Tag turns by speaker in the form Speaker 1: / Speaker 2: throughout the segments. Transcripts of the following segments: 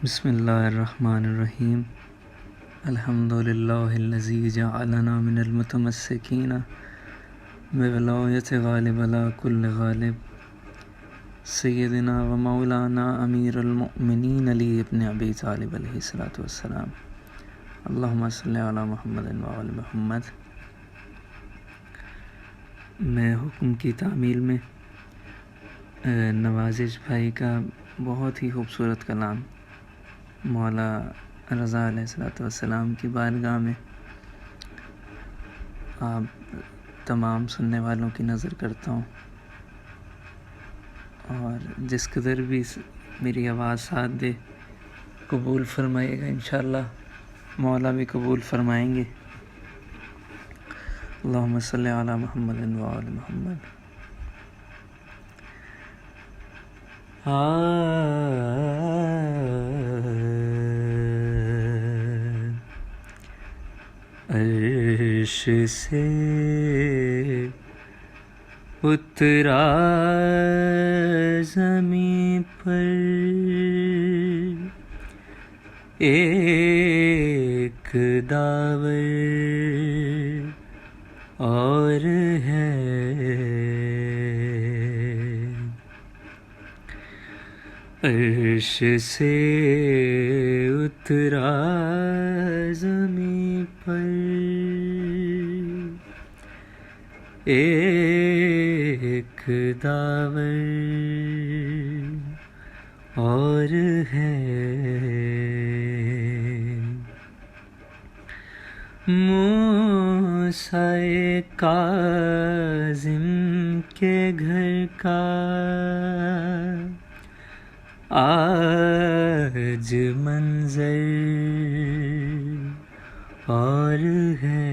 Speaker 1: بسم اللہ الرحمن الرحیم الحمد للہ الذی جعلنا من المتمسکین بولایت غالب علی کل غالب سیدنا و مولانا امیر المؤمنین علی ابن ابی طالب علیہ الصلوۃ والسلام اللہم صلی علی محمد و آل محمد۔ میں حکم کی تعمیل میں نوازش بھائی کا بہت ہی خوبصورت کلام مولا رضا علیہ الصلوۃ والسلام کی بارگاہ میں آپ تمام سننے والوں کی نظر کرتا ہوں، اور جس قدر بھی میری آواز ساتھ دے قبول فرمائے گا، انشاءاللہ مولا بھی قبول فرمائیں گے۔ اللہم صلی علی محمد و آل محمد۔ عرش سے اترا زمین پر ایک داور اور ہے، عرش سے اترا زمین پر ایک داور اور ہے، موسیٰ کاظم کے گھر کا آج منظر اور ہے،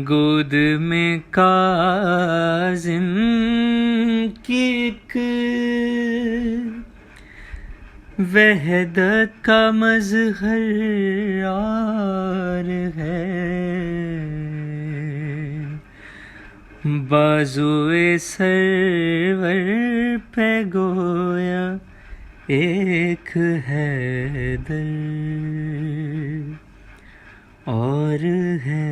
Speaker 1: گود میں کاظم کی ایک وحدت کا مظہر اور ہے، بازوئے سرور پہ گویا ایک حیدر اور ہے،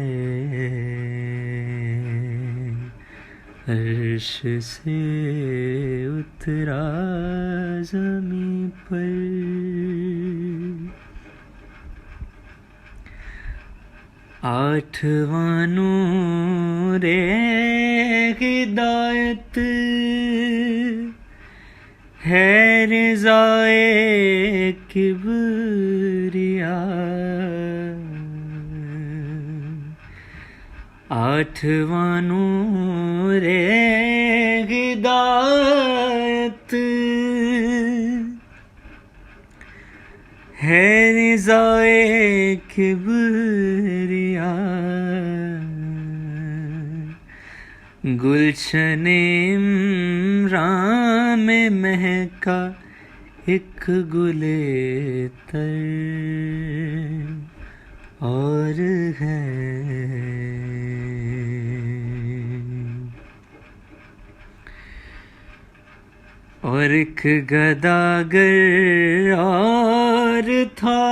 Speaker 1: عرش سے اترا زمین پر۔ آٹھواں نور ہدایت ہے رضائے کبریا، آٹھواں نور ہدایت ہے رضائے کبریا، گلشن عمران میں مہکا ایک گل تر اور ہے، اور ایک گداگر اور تھا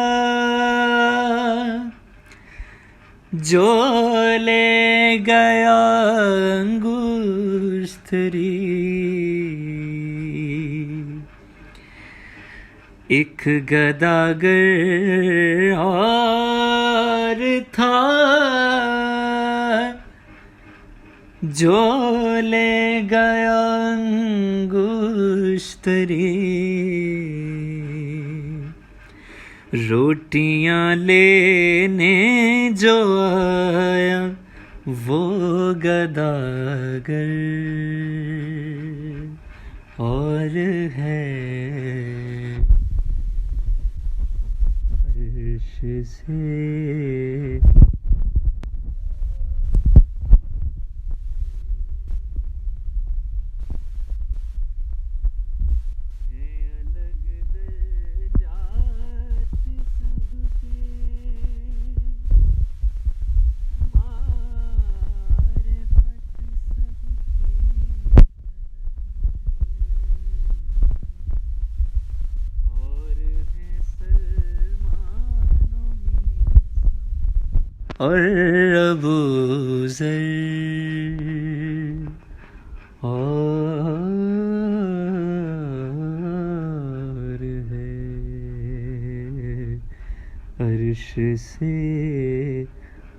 Speaker 1: جو لے گیا انگشتری، ایک گداگر اور تھا جو لے گیا انگشتری، روٹیاں لینے جو آیا وہ گداگر اور ہے، عرش سے اور ابو ذر اور ہے عرش سے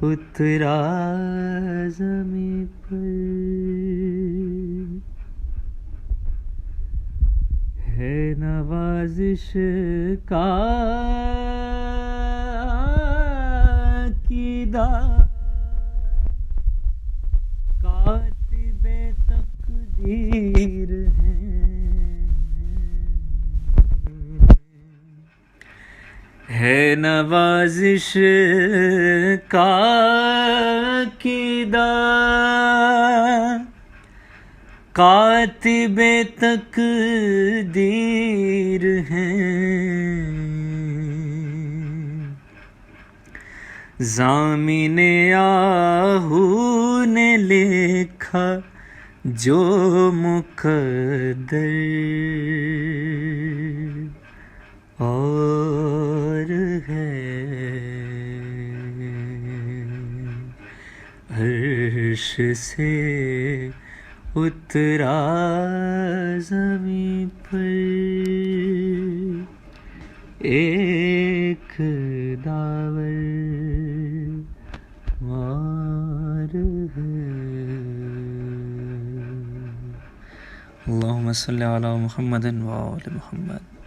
Speaker 1: اترا زمیں پر، ہے نوازش کا عقیدہ، کاتب تقدیر ہے نوازش کا عقیدہ، کاتب تقدیر ہیں، ضامن آہو نے لکھا جو مقدر اور ہے عرش سے اترا زمیں پر، ایک داور وار ہے۔ اللہم صلی علی محمد و آل محمد۔